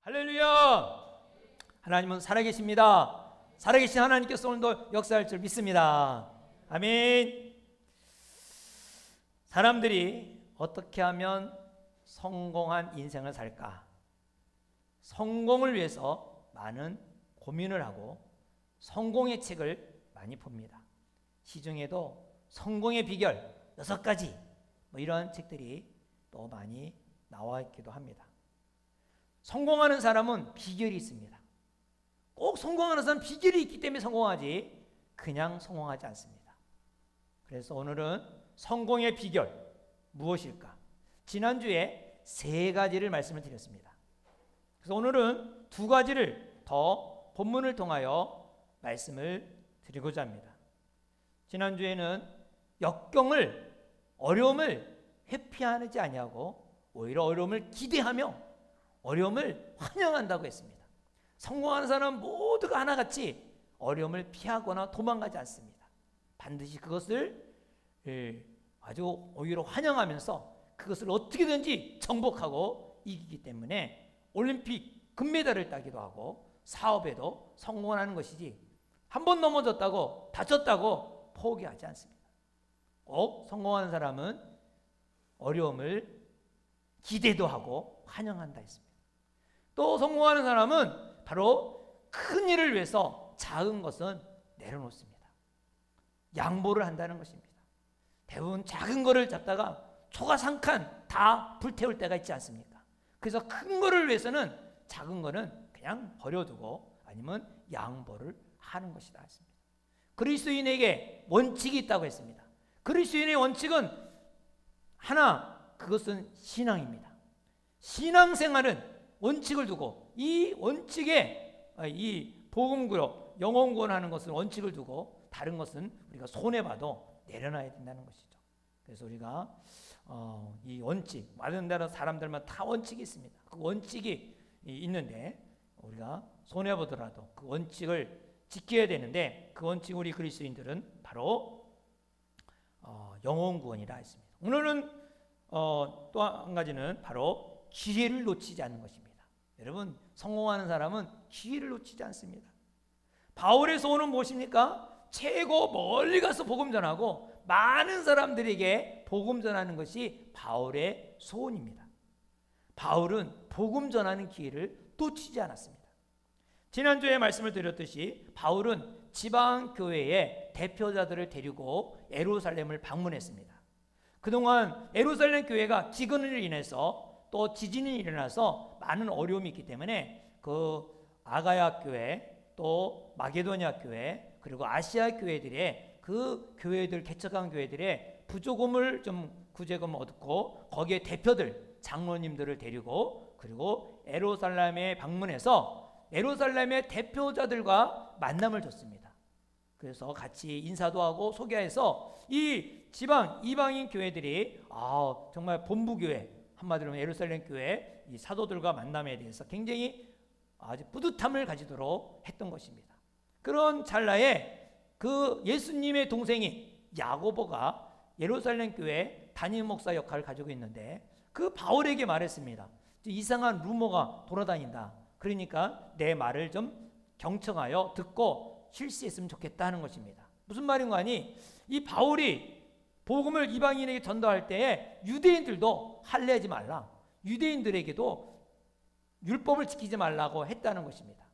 할렐루야! 하나님은 살아계십니다. 살아계신 하나님께서 오늘도 역사할 줄 믿습니다. 아멘. 사람들이 어떻게 하면 성공한 인생을 살까? 성공을 위해서 많은 고민을 하고 성공의 책을 많이 봅니다. 시중에도 성공의 비결 6가지 이런 책들이 또 많이 나와 있기도 합니다. 성공하는 사람은 비결이 있습니다. 꼭 성공하는 사람은 비결이 있기 때문에 성공하지 그냥 성공하지 않습니다. 그래서 오늘은 성공의 비결 무엇일까? 지난주에 3가지를 말씀을 드렸습니다. 그래서 오늘은 2가지를 더 본문을 통하여 말씀을 드리고자 합니다. 지난주에는 역경을 어려움을 회피하지 아니하고 오히려 어려움을 기대하며 어려움을 환영한다고 했습니다. 성공하는 사람은 모두가 하나같이 어려움을 피하거나 도망가지 않습니다. 반드시 그것을 아주 오히려 환영하면서 그것을 어떻게든지 정복하고 이기기 때문에 올림픽 금메달을 따기도 하고 사업에도 성공하는 것이지 한 번 넘어졌다고 다쳤다고 포기하지 않습니다. 꼭 성공하는 사람은 어려움을 기대도 하고 환영한다 했습니다. 또 성공하는 사람은 바로 큰 일을 위해서 작은 것은 내려놓습니다. 양보를 한다는 것입니다. 대부분 작은 거를 잡다가 초가상칸 다 불태울 때가 있지 않습니까? 그래서 큰 거를 위해서는 작은 거는 그냥 버려두고 아니면 양보를 하는 것이다 했습니다. 그리스도인에게 원칙이 있다고 했습니다. 그리스도인의 원칙은 하나, 그것은 신앙입니다. 신앙생활은 원칙을 두고 이 원칙에 이 복음구역 영혼구원하는 것은 원칙을 두고 다른 것은 우리가 손해봐도 내려놔야 된다는 것이죠. 그래서 우리가 이 원칙 많은 나라 사람들만 다 원칙이 있습니다. 그 원칙이 있는데 우리가 손해보더라도 그 원칙을 지켜야 되는데 그 원칙 우리 그리스도인들은 바로 영혼구원이라 했습니다. 오늘은 또 한 가지는 바로 기회를 놓치지 않는 것입니다. 여러분 성공하는 사람은 기회를 놓치지 않습니다. 바울의 소원은 무엇입니까? 최고 멀리 가서 복음 전하고 많은 사람들에게 복음 전하는 것이 바울의 소원입니다. 바울은 복음 전하는 기회를 놓치지 않았습니다. 지난주에 말씀을 드렸듯이 바울은 지방교회의 대표자들을 데리고 예루살렘을 방문했습니다. 그동안 예루살렘 교회가 기근으로 인해서 또 지진이 일어나서 많은 어려움이 있기 때문에 그 아가야 교회 또 마게도냐 교회 그리고 아시아 교회들의 그 교회들 개척한 교회들의 부조금을 좀 구제금 얻고 거기에 대표들 장로님들을 데리고 그리고 예루살렘에 방문해서 예루살렘의 대표자들과 만남을 줬습니다. 그래서 같이 인사도 하고 소개해서 이 지방 이방인 교회들이 정말 본부교회 한마디로 예루살렘 교회 이 사도들과 만남에 대해서 굉장히 아주 뿌듯함을 가지도록 했던 것입니다. 그런 찰나에 그 예수님의 동생인 야고보가 예루살렘 교회 담임 목사 역할을 가지고 있는데 그 바울에게 말했습니다. 이상한 루머가 돌아다닌다. 그러니까 내 말을 좀 경청하여 듣고 실시했으면 좋겠다 하는 것입니다. 무슨 말인가 하니 이 바울이 복음을 이방인에게 전도할 때에 유대인들도 할례하지 말라. 유대인들에게도 율법을 지키지 말라고 했다는 것입니다.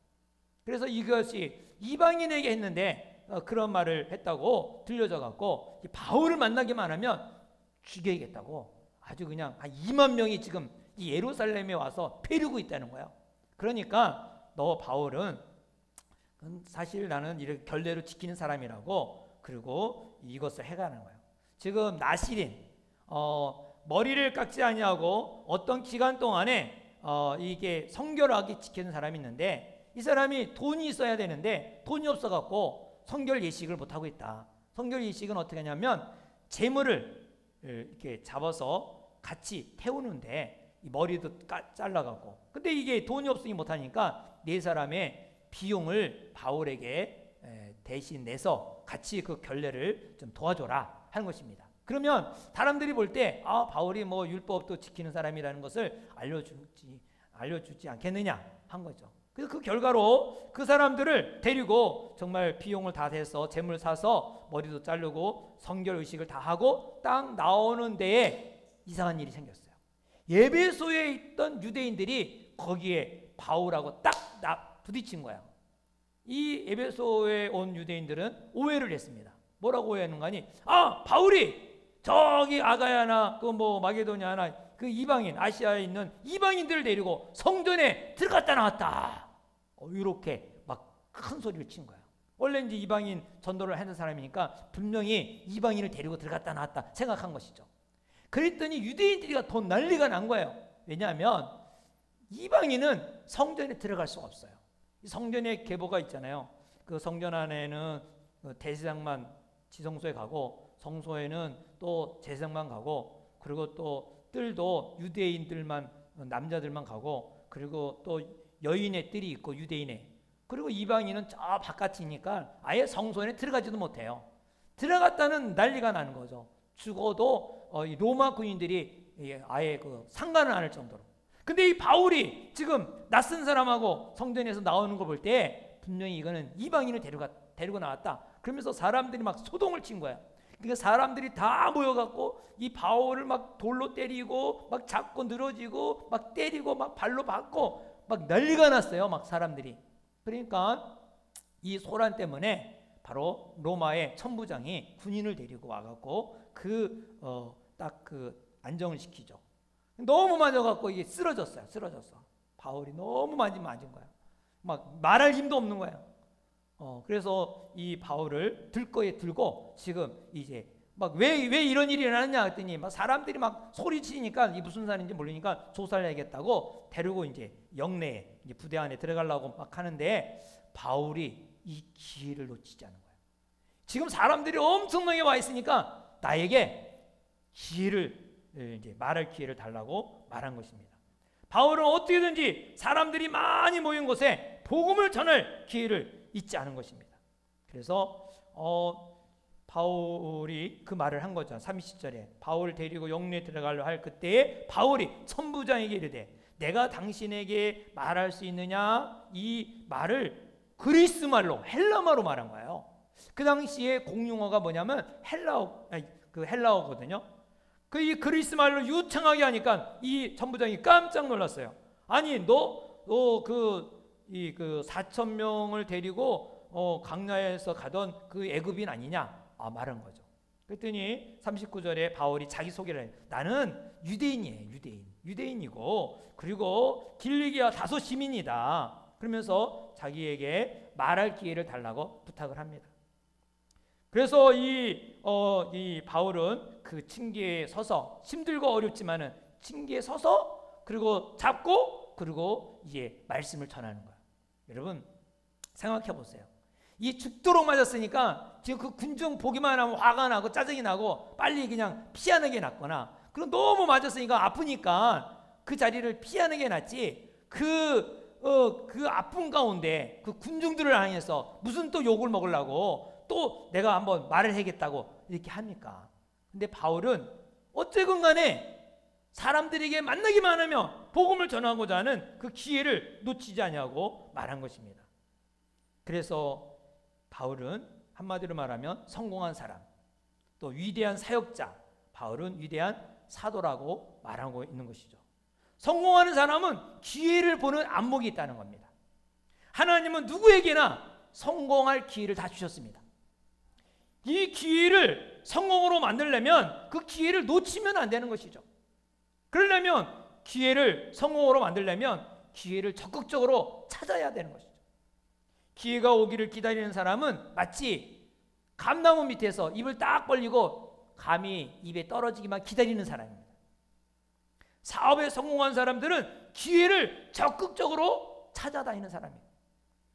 그래서 이것이 이방인에게 했는데 그런 말을 했다고 들려져 갖고 바울을 만나기만 하면 죽여야겠다고 아주 그냥 한 2만 명이 지금 이 예루살렘에 와서 패르고 있다는 거예요. 그러니까 너 바울은 사실 나는 이렇게 결례로 지키는 사람이라고 그리고 이것을 해가는 거예요. 지금 나시린 머리를 깎지 아니하고 어떤 기간 동안에 이게 성결하게 지키는 사람이 있는데 이 사람이 돈이 있어야 되는데 돈이 없어갖고 성결 예식을 못하고 있다. 성결 예식은 어떻게 하냐면 재물을 이렇게 잡아서 같이 태우는데 이 머리도 잘라갖고 근데 이게 돈이 없으니 못하니까 네 사람의 비용을 바울에게 대신 내서 같이 그 결례를 좀 도와줘라 하는 것입니다. 그러면 사람들이 볼 때 바울이 뭐 율법도 지키는 사람이라는 것을 알려주지 알려주지 않겠느냐 한 거죠. 그래서 그 결과로 그 사람들을 데리고 정말 비용을 다 대서 재물 사서 머리도 자르고 성결 의식을 다 하고 딱 나오는 데에 이상한 일이 생겼어요. 에베소에 있던 유대인들이 거기에 바울하고 딱 부딪힌 거야. 이 에베소에 온 유대인들은 오해를 했습니다. 뭐라고 오해하는 거니? 아, 바울이 저기 아가야나 그 뭐 마게도냐나 그 이방인 아시아에 있는 이방인들을 데리고 성전에 들어갔다 나왔다. 이렇게 막 큰 소리를 친 거야. 원래 이제 이방인 전도를 하는 사람이니까 분명히 이방인을 데리고 들어갔다 나왔다 생각한 것이죠. 그랬더니 유대인들이 더 난리가 난 거예요. 왜냐하면 이방인은 성전에 들어갈 수가 없어요. 성전에 계보가 있잖아요. 그 성전 안에는 대제사장만 지성소에 가고 성소에는 또 제사장만 가고 그리고 또 뜰도 유대인들만 남자들만 가고 그리고 또 여인의 뜰이 있고 유대인의 그리고 이방인은 저 바깥이니까 아예 성소에 들어가지도 못해요. 들어갔다는 난리가 나는 거죠. 죽어도 로마 군인들이 아예 그 상관을 안 할 정도로. 근데 이 바울이 지금 낯선 사람하고 성전에서 나오는 걸 볼 때 분명히 이거는 이방인을 데리고 나왔다. 그러면서 사람들이 막 소동을 친 거야. 그러니까 사람들이 다 모여갖고 이 바울을 막 돌로 때리고 막 잡고 늘어지고 막 때리고 막 발로 받고 막 난리가 났어요. 막 사람들이. 그러니까 이 소란 때문에 바로 로마의 천부장이 군인을 데리고 와갖고 딱 안정을 시키죠. 너무 맞아갖고 이게 쓰러졌어요. 바울이 너무 맞은 거야. 막 말할 힘도 없는 거야. 그래서 이 바울을 들거에 들고 지금 이제 막 왜 이런 일이 일어났냐 했더니 막 사람들이 막 소리치니까 이 무슨 사람인지 모르니까 조사를 해야겠다고 데리고 이제 영내에 이제 부대 안에 들어가려고 막 하는데 바울이 이 기회를 놓치지 않은 거예요. 지금 사람들이 엄청나게 와 있으니까 나에게 기회를 이제 말할 기회를 달라고 말한 것입니다. 바울은 어떻게든지 사람들이 많이 모인 곳에 복음을 전할 기회를 잊지 않은 것입니다. 그래서 바울이 그 말을 한 거죠. 30절에 바울을 데리고 영내에 들어가려 할 그때에 바울이 천부장에게 이르되 내가 당신에게 말할 수 있느냐? 이 말을 그리스 말로 헬라어로 말한 거예요. 그 당시에 공용어가 뭐냐면 헬라어거든요. 이 그리스 말로 유창하게 하니까 이 천부장이 깜짝 놀랐어요. 아니 너 그 4,000명을 데리고 강야에서 가던 그 애굽인 아니냐? 말한 거죠. 그랬더니 39절에 바울이 자기 소개를 해요. 나는 유대인이에요. 유대인이고 그리고 길리기아 다소 시민이다. 그러면서 자기에게 말할 기회를 달라고 부탁을 합니다. 그래서 이 바울은 그 층계에 서서 힘들고 어렵지만은 층계에 서서 그리고 잡고 그리고 이제 말씀을 전하는 거예요. 여러분 생각해 보세요. 이 죽도록 맞았으니까 지금 그 군중 보기만 하면 화가 나고 짜증이 나고 빨리 그냥 피하는 게 낫거나 그럼 너무 맞았으니까 아프니까 그 자리를 피하는 게 낫지 그 아픔 가운데 그 군중들을 향해서 무슨 또 욕을 먹으려고 또 내가 한번 말을 해야겠다고 이렇게 합니까? 근데 바울은 어쨌건 간에 사람들에게 만나기만 하면 복음을 전하고자 하는 그 기회를 놓치지 않냐고 말한 것입니다. 그래서 바울은 한마디로 말하면 성공한 사람, 또 위대한 사역자, 바울은 위대한 사도라고 말하고 있는 것이죠. 성공하는 사람은 기회를 보는 안목이 있다는 겁니다. 하나님은 누구에게나 성공할 기회를 다 주셨습니다. 이 기회를 성공으로 만들려면 그 기회를 놓치면 안 되는 것이죠. 그러려면 기회를 성공으로 만들려면 기회를 적극적으로 찾아야 되는 것이죠. 기회가 오기를 기다리는 사람은 마치 감나무 밑에서 입을 딱 벌리고 감이 입에 떨어지기만 기다리는 사람입니다. 사업에 성공한 사람들은 기회를 적극적으로 찾아다니는 사람이에요.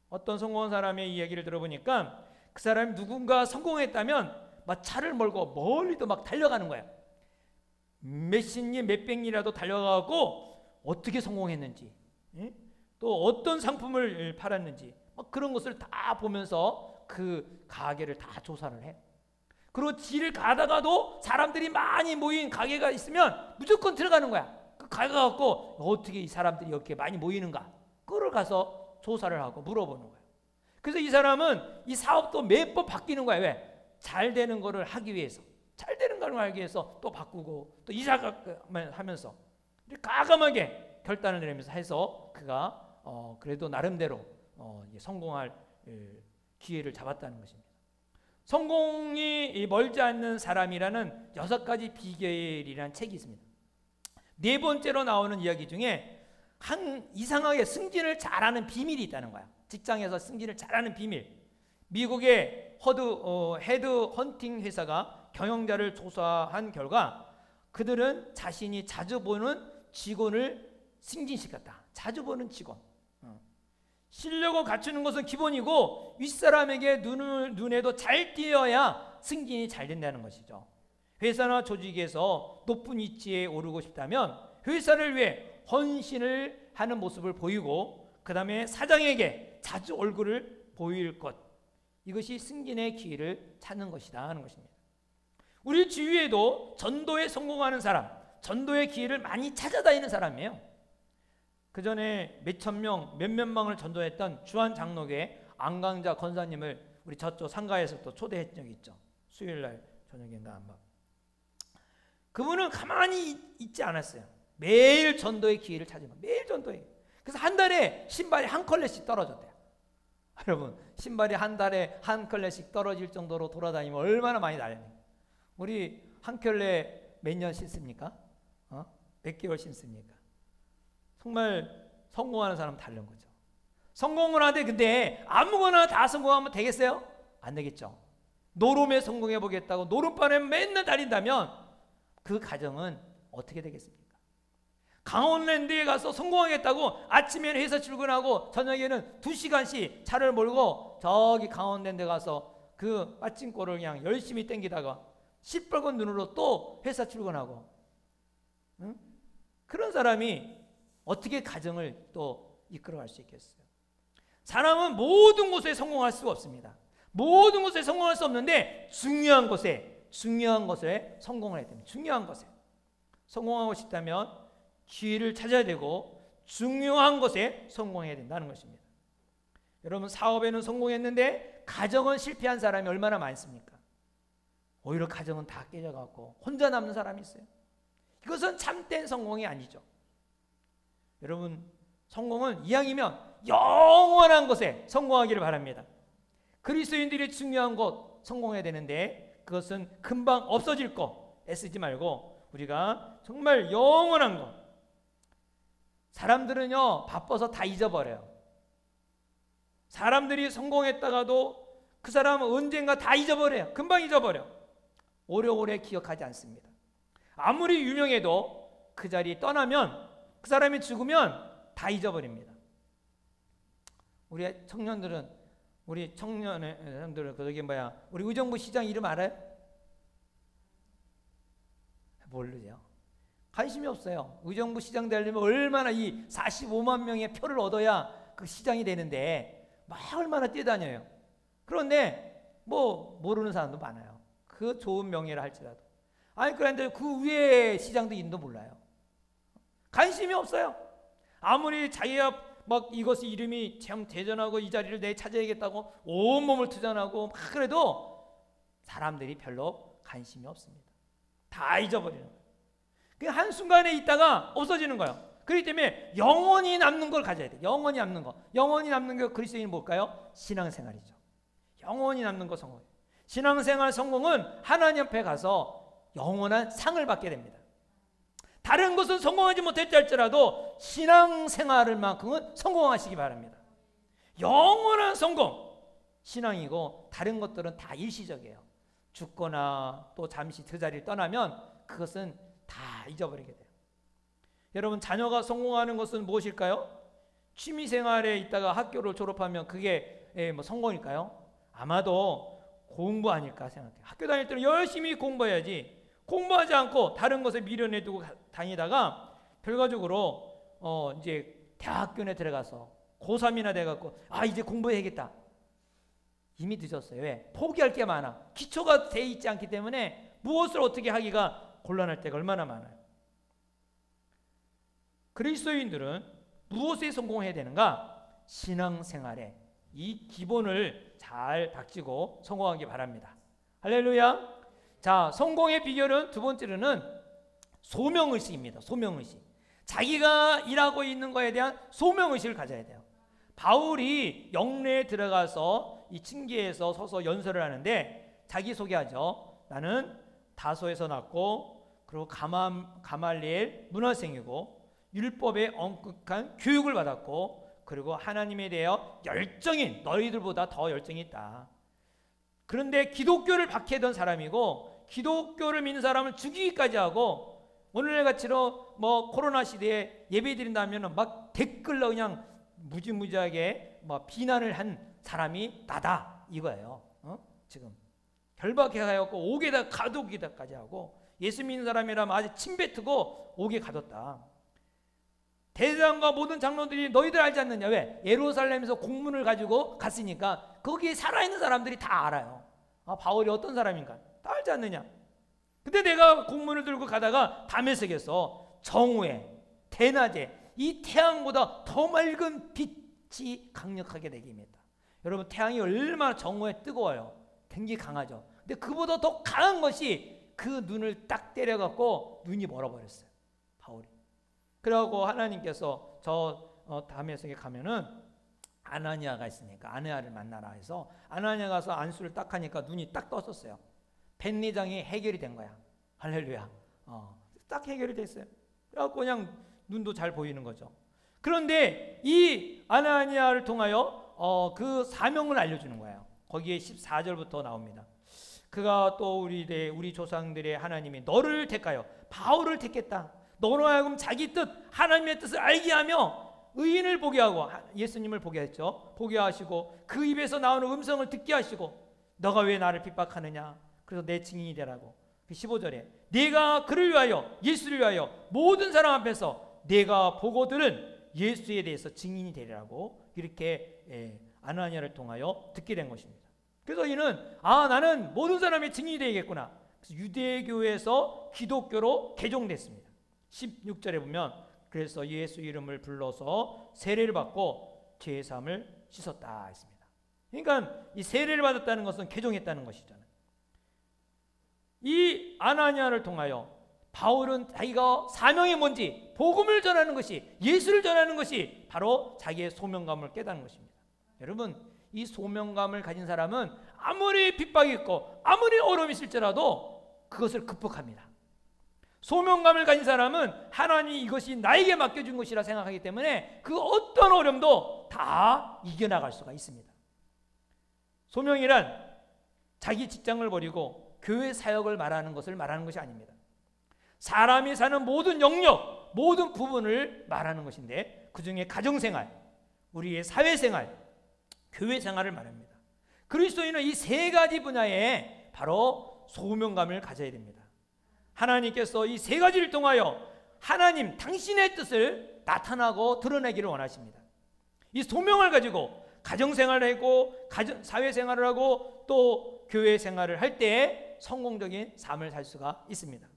어떤 성공한 사람의 이야기를 들어보니까 그 사람이 누군가 성공했다면 막 차를 몰고 멀리도 막 달려가는 거예요. 몇십 년, 몇백 년이라도 달려가고 어떻게 성공했는지, 또 어떤 상품을 팔았는지 막 그런 것을 다 보면서 그 가게를 다 조사를 해. 그리고 길 가다가도 사람들이 많이 모인 가게가 있으면 무조건 들어가는 거야. 가갖고 어떻게 이 사람들이 이렇게 많이 모이는가? 그걸 가서 조사를 하고 물어보는 거예요. 그래서 이 사람은 이 사업도 매번 바뀌는 거예요. 왜? 잘 되는 거를 하기 위해서, 잘 되는 거를 하기 위해서 또 바꾸고 또 이사가 하면서 과감하게 결단을 내리면서 해서 그가 그래도 나름대로 성공할 기회를 잡았다는 것입니다. 성공이 멀지 않는 사람이라는 6가지 비결이라는 책이 있습니다. 4번째로 나오는 이야기 중에 이상하게 승진을 잘하는 비밀이 있다는 거야. 직장에서 승진을 잘하는 비밀. 미국의 헤드 헌팅 회사가 경영자를 조사한 결과 그들은 자신이 자주 보는 직원을 승진시켰다. 자주 보는 직원. 실력을 갖추는 것은 기본이고 윗사람에게 눈에도 잘 띄어야 승진이 잘 된다는 것이죠. 회사나 조직에서 높은 위치에 오르고 싶다면 회사를 위해 헌신을 하는 모습을 보이고 그 다음에 사장에게 자주 얼굴을 보일 것, 이것이 승진의 기회를 찾는 것이다 하는 것입니다. 우리 주위에도 전도에 성공하는 사람, 전도의 기회를 많이 찾아다니는 사람이에요. 그 전에 몇천 명, 몇몇 명을 전도했던 주한 장로교회 안강자 권사님을 우리 저쪽 상가에서 또 초대했던 적이 있죠. 수요일날 저녁인가 아마. 그분은 가만히 있지 않았어요. 매일 전도의 기회를 찾으면 매일 전도에. 그래서 한 달에 신발이 한 컬레씩 떨어졌대요. 여러분, 신발이 한 달에 한 컬레씩 떨어질 정도로 돌아다니면 얼마나 많이 날립니까? 우리 한 켤레 몇 년 신습니까? 몇 개월 신습니까? 정말 성공하는 사람 다른 거죠. 성공을 하되 근데 아무거나 다 성공하면 되겠어요? 안 되겠죠. 노름에 성공해 보겠다고 노름바람에 맨날 달린다면 그 가정은 어떻게 되겠습니까? 강원랜드에 가서 성공하겠다고 아침에는 회사 출근하고 저녁에는 2시간씩 차를 몰고 저기 강원랜드 가서 그 빠찡꼴을 그냥 열심히 땡기다가 시뻘건 눈으로 또 회사 출근하고, 응? 그런 사람이 어떻게 가정을 또 이끌어갈 수 있겠어요? 사람은 모든 곳에 성공할 수가 없습니다. 모든 곳에 성공할 수 없는데 중요한 곳에 성공을 해야 됩니다. 중요한 곳에 성공하고 싶다면 기회를 찾아야 되고 중요한 곳에 성공해야 된다는 것입니다. 여러분, 사업에는 성공했는데 가정은 실패한 사람이 얼마나 많습니까? 오히려 가정은 다 깨져갖고 혼자 남는 사람이 있어요. 이것은 참된 성공이 아니죠. 여러분, 성공은 이왕이면 영원한 곳에 성공하기를 바랍니다. 그리스도인들이 중요한 곳 성공해야 되는데 그것은 금방 없어질 거 애쓰지 말고 우리가 정말 영원한 것. 사람들은요 바빠서 다 잊어버려요. 사람들이 성공했다가도 그 사람은 언젠가 다 잊어버려요. 금방 잊어버려. 오래오래 기억하지 않습니다. 아무리 유명해도 그 자리에 떠나면 그 사람이 죽으면 다 잊어버립니다. 우리 청년들은 우리 저기 우리 의정부 시장 이름 알아요? 모르죠. 관심이 없어요. 의정부 시장 되려면 얼마나 이 45만 명의 표를 얻어야 그 시장이 되는데 막 얼마나 뛰어다녀요. 그런데 뭐 모르는 사람도 많아요. 그 좋은 명예라 할지라도. 아니 그런데 그 위에 시장도 있는도 몰라요. 관심이 없어요. 아무리 자기가 막 이것이 이름이 참 대전하고 이 자리를 내 찾아야겠다고 온몸을 투자하고 막 그래도 사람들이 별로 관심이 없습니다. 다 잊어버리는 거예요. 그냥 한순간에 있다가 없어지는 거예요. 그렇기 때문에 영원히 남는 걸 가져야 돼요. 영원히 남는 거. 영원히 남는 게 그리스도인이 뭘까요? 신앙생활이죠. 영원히 남는 거 성공이에요. 신앙생활 성공은 하나님 앞에 가서 영원한 상을 받게 됩니다. 다른 것은 성공하지 못했다 할지라도 신앙생활만큼은 성공하시기 바랍니다. 영원한 성공, 신앙이고 다른 것들은 다 일시적이에요. 죽거나 또 잠시 그 자리를 떠나면 그것은 다 잊어버리게 돼요. 여러분, 자녀가 성공하는 것은 무엇일까요? 취미생활에 있다가 학교를 졸업하면 그게 뭐 성공일까요? 아마도 공부 아닐까 생각해요. 학교 다닐 때는 열심히 공부해야지 공부하지 않고 다른 것에 미련해두고 다니다가 결과적으로 이제 대학교에 들어가서 고3이나 돼갖고 이제 공부해야겠다. 이미 늦었어요. 왜? 포기할 게 많아. 기초가 돼 있지 않기 때문에 무엇을 어떻게 하기가 곤란할 때가 얼마나 많아요. 그리스도인들은 무엇에 성공해야 되는가? 신앙생활에 이 기본을 잘 닥치고 성공하기 바랍니다. 할렐루야. 자, 성공의 비결은 두 번째로는 소명의식입니다. 소명의식. 자기가 일하고 있는 거에 대한 소명의식을 가져야 돼요. 바울이 영내에 들어가서 이 층계에서 서서 연설을 하는데 자기소개하죠. 나는 다소에서 났고 그리고 가말리엘 문화생이고 율법에 엄격한 교육을 받았고 그리고 하나님에 대하여 열정인 너희들보다 더 열정이 있다. 그런데 기독교를 박해던 사람이고 기독교를 믿는 사람을 죽이기까지 하고 오늘날같이로 뭐 코로나 시대에 예배 드린다면 막 댓글로 그냥 무지무지하게 뭐 비난을 한 사람이 나다 이거예요. 지금 결박해가지고 옥에다 가두기다까지 하고 예수 믿는 사람이라면 아주 침뱉고 옥에 가뒀다. 대장과 모든 장로들이 너희들 알지 않느냐? 왜? 예루살렘에서 공문을 가지고 갔으니까 거기에 살아있는 사람들이 다 알아요. 아, 바울이 어떤 사람인가? 다 알지 않느냐? 근데 내가 공문을 들고 가다가 다메섹에서 정오에 대낮에 이 태양보다 더 맑은 빛이 강력하게 내게 임했다. 여러분 태양이 얼마나 정오에 뜨거워요. 굉장히 강하죠. 근데 그보다 더 강한 것이 그 눈을 딱 때려갖고 눈이 멀어버렸어요. 바울이. 그러고 하나님께서 다메섹에 가면은 아나니아가 있으니까 아나니아를 만나라 해서 아나니아 가서 안수를 딱 하니까 눈이 딱 떴었어요. 뱃내장이 해결이 된 거야. 할렐루야. 딱 해결이 됐어요. 그래갖고 그냥 눈도 잘 보이는 거죠. 그런데 이 아나니아를 통하여 그 사명을 알려주는 거예요. 거기에 14절부터 나옵니다. 그가 또 우리 조상들의 하나님이 너를 택하여 바울을 택했다. 너로 하여금 자기 뜻 하나님의 뜻을 알게 하며 의인을 보게 하고 예수님을 보게 했죠. 보게 하시고 그 입에서 나오는 음성을 듣게 하시고 너가 왜 나를 핍박하느냐. 그래서 내 증인이 되라고. 15절에 내가 그를 위하여 예수를 위하여 모든 사람 앞에서 내가 보고 들은 예수에 대해서 증인이 되리라고 이렇게 아나니아를 통하여 듣게 된 것입니다. 그래서 이는 나는 모든 사람의 증인이 되겠구나. 그래서 유대교에서 기독교로 개종됐습니다. 16절에 보면 그래서 예수 이름을 불러서 세례를 받고 죄 사함을 씻었다 했습니다. 그러니까 이 세례를 받았다는 것은 개종했다는 것이잖아요. 이 아나니아를 통하여 바울은 자기가 사명이 뭔지 복음을 전하는 것이 예수를 전하는 것이 바로 자기의 소명감을 깨닫는 것입니다. 여러분 이 소명감을 가진 사람은 아무리 핍박이 있고 아무리 어려움이 있을지라도 그것을 극복합니다. 소명감을 가진 사람은 하나님이 이것이 나에게 맡겨준 것이라 생각하기 때문에 그 어떤 어려움도 다 이겨나갈 수가 있습니다. 소명이란 자기 직장을 버리고 교회 사역을 말하는 것이 아닙니다. 사람이 사는 모든 영역, 모든 부분을 말하는 것인데 그 중에 가정생활, 우리의 사회생활, 교회생활을 말합니다. 그리스도인은 이 세 가지 분야에 바로 소명감을 가져야 됩니다. 하나님께서 이 세 가지를 통하여 하나님 당신의 뜻을 나타나고 드러내기를 원하십니다. 이 소명을 가지고 가정생활을 하고 사회생활을 하고 또 교회생활을 할 때 성공적인 삶을 살 수가 있습니다.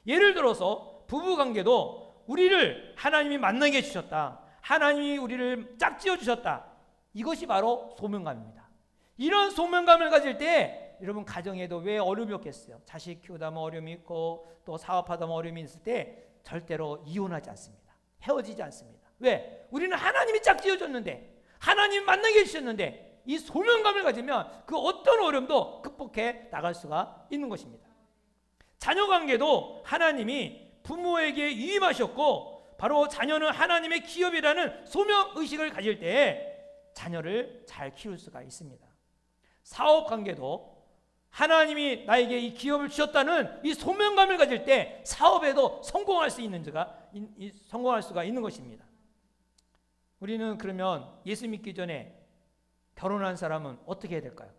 예를 들어서 부부관계도 우리를 하나님이 만나게 해주셨다. 하나님이 우리를 짝지어 주셨다. 이것이 바로 소명감입니다. 이런 소명감을 가질 때 여러분 가정에도 왜 어려움이 없겠어요? 자식 키우다 보면 어려움이 있고 또 사업하다 보면 어려움이 있을 때 절대로 이혼하지 않습니다. 헤어지지 않습니다. 왜? 우리는 하나님이 짝지어 줬는데 하나님 만나게 해주셨는데 이 소명감을 가지면 그 어떤 어려움도 극복해 나갈 수가 있는 것입니다. 자녀관계도 하나님이 부모에게 위임하셨고 바로 자녀는 하나님의 기업이라는 소명의식을 가질 때 자녀를 잘 키울 수가 있습니다. 사업관계도 하나님이 나에게 이 기업을 주셨다는 이 소명감을 가질 때 사업에도 성공할 수가 있는 것입니다. 우리는 그러면 예수 믿기 전에 결혼한 사람은 어떻게 해야 될까요?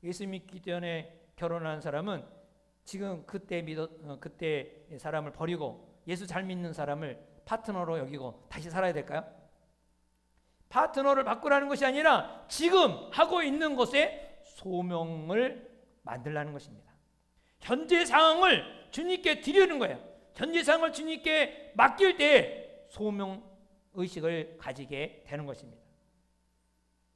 예수 믿기 전에 결혼한 사람은 지금 그때 사람을 버리고 예수 잘 믿는 사람을 파트너로 여기고 다시 살아야 될까요? 파트너를 바꾸라는 것이 아니라 지금 하고 있는 것에 소명을 만들라는 것입니다. 현재 상황을 주님께 드리는 거예요. 현재 상황을 주님께 맡길 때 소명 의식을 가지게 되는 것입니다.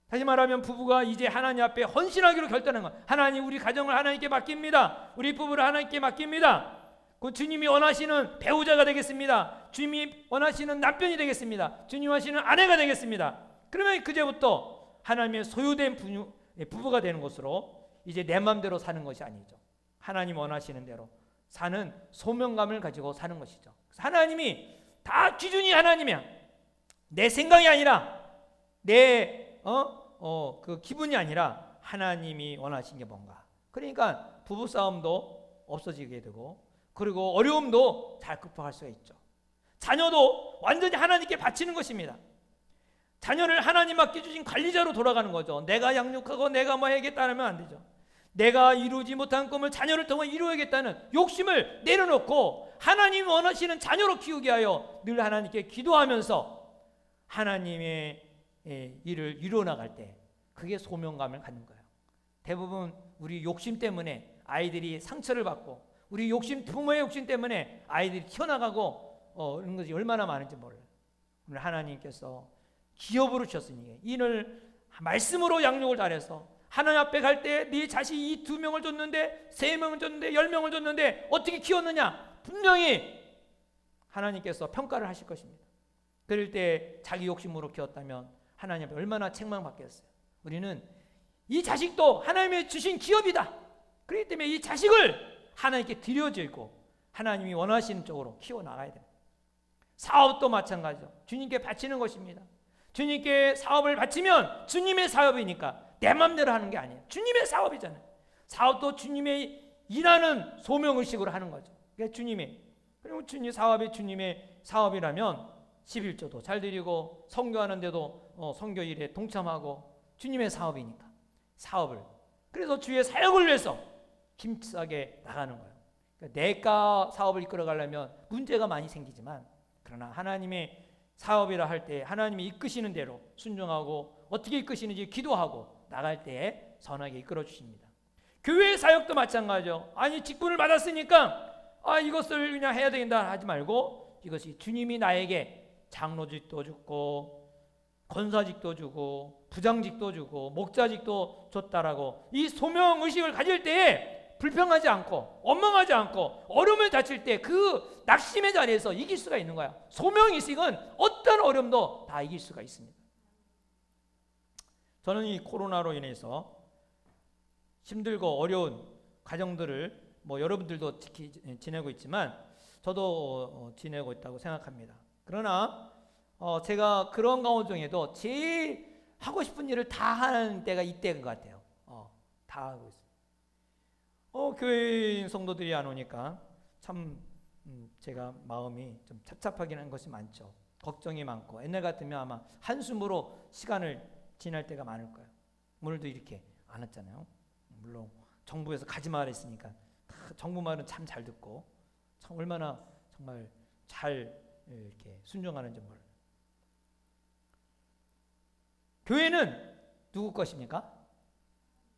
다시 말하면 부부가 이제 하나님 앞에 헌신하기로 결단한 것. 하나님, 우리 가정을 하나님께 맡깁니다. 우리 부부를 하나님께 맡깁니다. 그 주님이 원하시는 배우자가 되겠습니다. 주님이 원하시는 남편이 되겠습니다. 주님이 원하시는 아내가 되겠습니다. 그러면 그제부터 하나님의 소유된 부부가 되는 것으로 이제 내 마음대로 사는 것이 아니죠. 하나님 원하시는 대로 사는 소명감을 가지고 사는 것이죠. 하나님이 다 기준이 하나님이야. 내 생각이 아니라 내 그 기분이 아니라 하나님이 원하신 게 뭔가. 그러니까 부부싸움도 없어지게 되고, 그리고 어려움도 잘 극복할 수가 있죠. 자녀도 완전히 하나님께 바치는 것입니다. 자녀를 하나님 맡겨주신 관리자로 돌아가는 거죠. 내가 양육하고 내가 뭐 해야겠다면 안 되죠. 내가 이루지 못한 꿈을 자녀를 통해 이루어야겠다는 욕심을 내려놓고 하나님이 원하시는 자녀로 키우게 하여 늘 하나님께 기도하면서 하나님의 일을 이루어나갈 때 그게 소명감을 갖는 거예요. 대부분 우리 욕심 때문에 아이들이 상처를 받고, 우리 욕심, 부모의 욕심 때문에 아이들이 튀어나가고 이런 것이 얼마나 많은지 몰라요. 오늘 하나님께서 기업으로 주셨으니 이를 말씀으로 양육을 잘해서 하나님 앞에 갈 때 네 자식이 이 2명을 줬는데 3명을 줬는데 10명을 줬는데 어떻게 키웠느냐 분명히 하나님께서 평가를 하실 것입니다. 그럴 때 자기 욕심으로 키웠다면 하나님 앞에 얼마나 책망받겠어요. 우리는 이 자식도 하나님의 주신 기업이다. 그렇기 때문에 이 자식을 하나님께 드려지고 하나님이 원하시는 쪽으로 키워나가야 됩니다. 사업도 마찬가지죠. 주님께 바치는 것입니다. 주님께 사업을 바치면 주님의 사업이니까 내 맘대로 하는 게 아니에요. 주님의 사업이잖아요. 사업도 주님의 일하는 소명의식으로 하는 거죠. 그게 주님의, 그리고 주님 사업이 주님의 사업이라면 11조도 잘 드리고 선교하는데도 선교 일에 동참하고 주님의 사업이니까 사업을, 그래서 주의 사역을 위해서 힘차게 나가는 거예요. 그러니까 내가 사업을 이끌어가려면 문제가 많이 생기지만, 그러나 하나님의 사업이라 할 때 하나님이 이끄시는 대로 순종하고 어떻게 이끄시는지 기도하고 나갈 때 선하게 이끌어 주십니다. 교회 사역도 마찬가지죠. 아니 직분을 받았으니까 이것을 그냥 해야 된다 하지 말고, 이것이 주님이 나에게 장로직도 주고 권사직도 주고 부장직도 주고 목자직도 줬다라고 이 소명의식을 가질 때에 불평하지 않고 원망하지 않고 어려움을 다칠 때 그 낙심의 자리에서 이길 수가 있는 거야. 소명의식은 어떤 어려움도 다 이길 수가 있습니다. 저는 이 코로나로 인해서 힘들고 어려운 가정들을 여러분들도 지내고 있지만 저도 지내고 있다고 생각합니다. 그러나 제가 그런 가운데 중에도 제일 하고 싶은 일을 다 하는 때가 이때인 것 같아요. 다 하고 있어요. 교회인 성도들이 안 오니까 참 제가 마음이 좀 착잡하긴 한 것이 많죠. 걱정이 많고, 옛날 같으면 아마 한숨으로 시간을 지날 때가 많을 거예요. 오늘도 이렇게 안 왔잖아요. 물론 정부에서 가지 말라 했으니까 정부 말은 참 잘 듣고 참 얼마나 정말 잘 이렇게 순종하는지 몰라요. 교회는 누구 것입니까?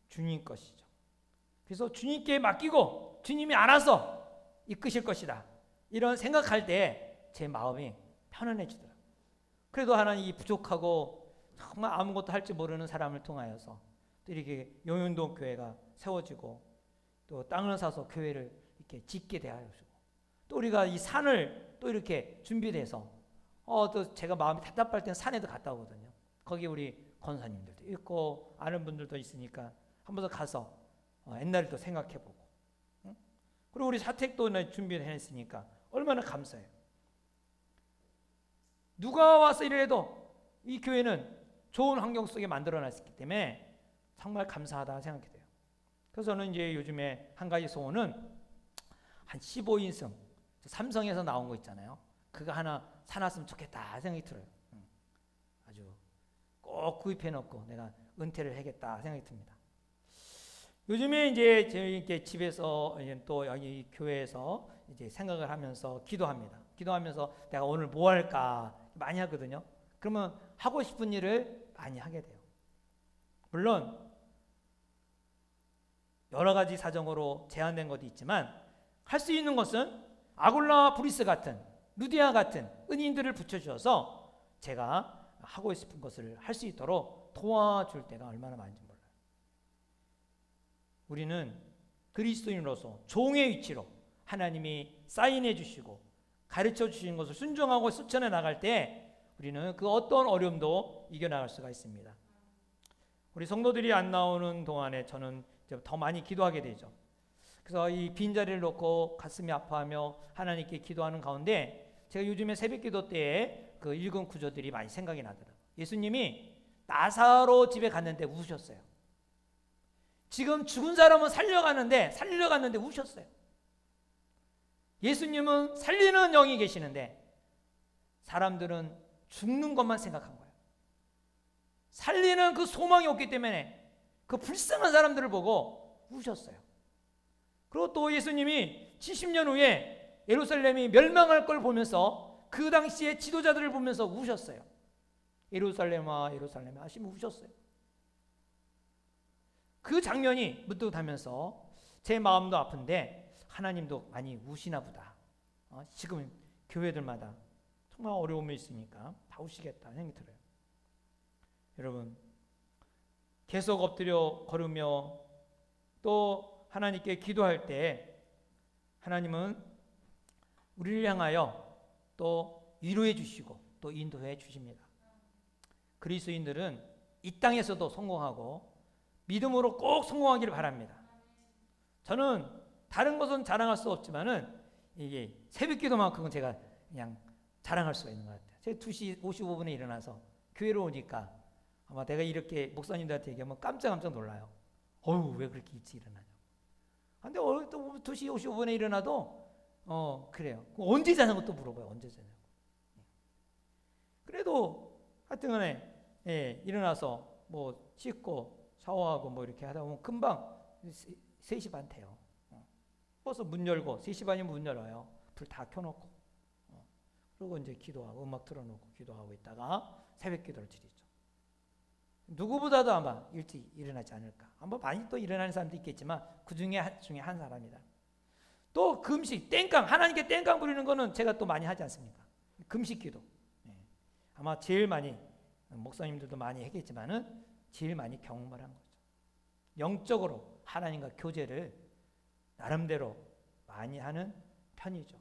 주님 것이죠. 그래서 주님께 맡기고 주님이 알아서 이끄실 것이다, 이런 생각할 때 제 마음이 편안해지더라고요. 그래도 하나님 부족하고 정말 아무것도 할 줄 모르는 사람을 통하여서 또 이렇게 용현동 교회가 세워지고 또 땅을 사서 교회를 이렇게 짓게 되하여주고, 또 우리가 이 산을 또 이렇게 준비돼서 또 제가 마음이 답답할 때는 산에도 갔다 오거든요. 거기 우리 권사님들도 있고 아는 분들도 있으니까 한 번 더 가서 옛날을 또 생각해보고, 그리고 우리 사택도 준비를 해냈으니까 얼마나 감사해요. 누가 와서 이래도 이 교회는 좋은 환경 속에 만들어놨기 때문에 정말 감사하다 생각이 돼요. 그래서 저는 이제 요즘에 한 가지 소원은 한 15인승 삼성에서 나온 거 있잖아요. 그거 하나 사놨으면 좋겠다 생각이 들어요. 아주 꼭 구입해놓고 내가 은퇴를 하겠다 생각이 듭니다. 요즘에 이제 저희 집에서 또 여기 교회에서 이제 생각을 하면서 기도합니다. 기도하면서 내가 오늘 뭐 할까 많이 하거든요. 그러면 하고 싶은 일을 많이 하게 돼요. 물론 여러 가지 사정으로 제한된 것도 있지만 할 수 있는 것은 아굴라 브리스 같은 루디아 같은 은인들을 붙여주셔서 제가 하고 싶은 것을 할 수 있도록 도와줄 때가 얼마나 많은지 몰라요. 우리는 그리스도인으로서 종의 위치로 하나님이 사인해 주시고 가르쳐 주신 것을 순종하고 실천해 나갈 때 우리는 그 어떤 어려움도 이겨나갈 수가 있습니다. 우리 성도들이 안 나오는 동안에 저는 더 많이 기도하게 되죠. 그래서 이 빈자리를 놓고 가슴이 아파하며 하나님께 기도하는 가운데 제가 요즘에 새벽기도 때에 그 읽은 구절들이 많이 생각이 나더라고요. 예수님이 나사로 집에 갔는데 우셨어요. 지금 죽은 사람은 살려갔는데 우셨어요. 예수님은 살리는 영이 계시는데 사람들은 죽는 것만 생각한 거예요. 살리는 그 소망이 없기 때문에 그 불쌍한 사람들을 보고 우셨어요. 그리고 또 예수님이 70년 후에 예루살렘이 멸망할 걸 보면서 그 당시에 지도자들을 보면서 우셨어요. 예루살렘아 예루살렘아 하시며 우셨어요. 그 장면이 문득 하면서 제 마음도 아픈데 하나님도 많이 우시나 보다. 지금 교회들마다 정말 어려움이 있으니까 다 우시겠다 생각이 들어요. 여러분 계속 엎드려 걸으며 또 하나님께 기도할 때 하나님은 우리를 향하여 또 위로해 주시고 또 인도해 주십니다. 그리스도인들은 이 땅에서도 성공하고 믿음으로 꼭 성공하기를 바랍니다. 저는 다른 것은 자랑할 수 없지만은 이게 새벽기도만큼은 제가 그냥 자랑할 수가 있는 것 같아요. 제가 2시 55분에 일어나서 교회로 오니까 아마 내가 이렇게 목사님들한테 얘기하면 깜짝 놀라요. 어휴 왜 그렇게 일찍 일어나냐. 근데 또 2시 55분에 일어나도 그래요. 언제 자냐고 또 물어봐요. 언제 자냐고. 그래도 하여튼간에 일어나서 뭐 씻고 샤워하고 뭐 이렇게 하다 보면 금방 3시 반 돼요. 벌써 문 열고 3시 반이면 문 열어요. 불 다 켜놓고 그리고 이제 기도하고 음악 틀어놓고 기도하고 있다가 새벽 기도를 드리죠. 누구보다도 아마 일찍 일어나지 않을까. 뭐 많이 또 일어나는 사람도 있겠지만 그 중에 한 사람이다. 또 금식, 땡깡, 하나님께 땡깡 부리는 거는 제가 또 많이 하지 않습니까? 금식 기도. 아마 제일 많이 목사님들도 많이 했겠지만은 제일 많이 경험을 한 거죠. 영적으로 하나님과 교제를 나름대로 많이 하는 편이죠.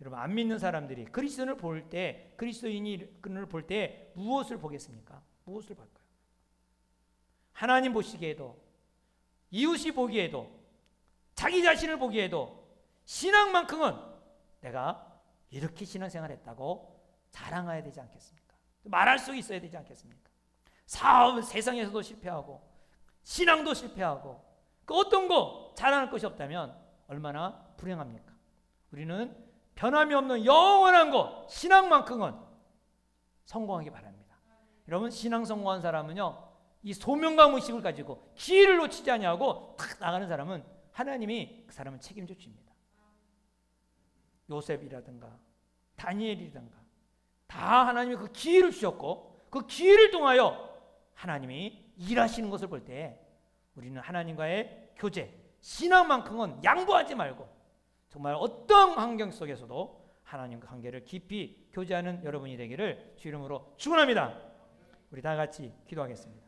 여러분 안 믿는 사람들이 그리스도인을 볼 때 무엇을 보겠습니까? 무엇을 볼까요? 하나님 보시기에도 이웃이 보기에도 자기 자신을 보기에도 신앙만큼은 내가 이렇게 신앙생활 했다고 자랑해야 되지 않겠습니까? 말할 수 있어야 되지 않겠습니까? 사업은 세상에서도 실패하고 신앙도 실패하고 그 어떤 거 자랑할 것이 없다면 얼마나 불행합니까? 우리는 변함이 없는 영원한 것 신앙만큼은 성공하기 바랍니다. 여러분 신앙 성공한 사람은요 이 소명감 의식을 가지고 기회를 놓치지 아니하고 탁 나가는 사람은 하나님이 그 사람을 책임져 줍니다. 요셉이라든가 다니엘이라든가 다 하나님이 그 기회를 주셨고 그 기회를 통하여 하나님이 일하시는 것을 볼 때 우리는 하나님과의 교제, 신앙만큼은 양보하지 말고 정말 어떤 환경 속에서도 하나님과 관계를 깊이 교제하는 여러분이 되기를 주 이름으로 축원합니다. 우리 다 같이 기도하겠습니다.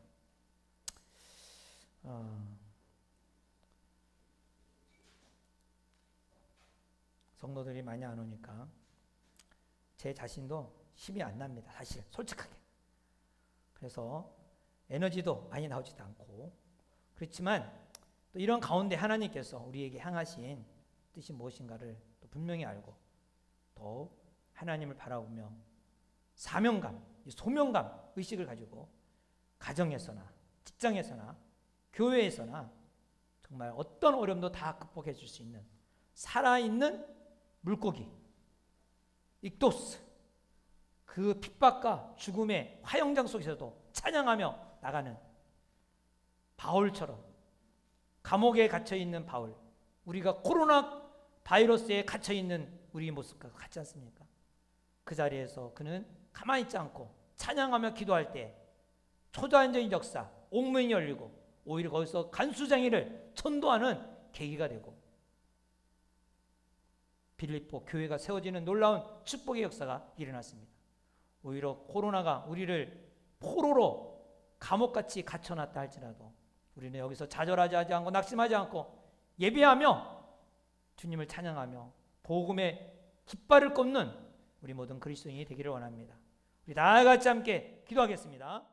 성도들이 많이 안 오니까 제 자신도 힘이 안 납니다. 사실 솔직하게. 그래서 에너지도 많이 나오지도 않고 그렇지만 또 이런 가운데 하나님께서 우리에게 향하신 뜻이 무엇인가를 또 분명히 알고 또 하나님을 바라보며 사명감, 소명감 의식을 가지고 가정에서나 직장에서나 교회에서나 정말 어떤 어려움도 다 극복해 줄 수 있는 살아있는 물고기 익도스 그 핍박과 죽음의 화영장 속에서도 찬양하며 나가는 바울처럼 감옥에 갇혀있는 바울 우리가 코로나 바이러스에 갇혀있는 우리 모습과 같지 않습니까? 그 자리에서 그는 가만히 있지 않고 찬양하며 기도할 때 초자연적인 역사 옥문이 열리고 오히려 거기서 간수장애를 천도하는 계기가 되고 빌립보 교회가 세워지는 놀라운 축복의 역사가 일어났습니다. 오히려 코로나가 우리를 포로로 감옥같이 갇혀놨다 할지라도 우리는 여기서 좌절하지 않고 낙심하지 않고 예배하며 주님을 찬양하며 복음의 깃발을 꽂는 우리 모든 그리스도인이 되기를 원합니다. 우리 다 같이 함께 기도하겠습니다.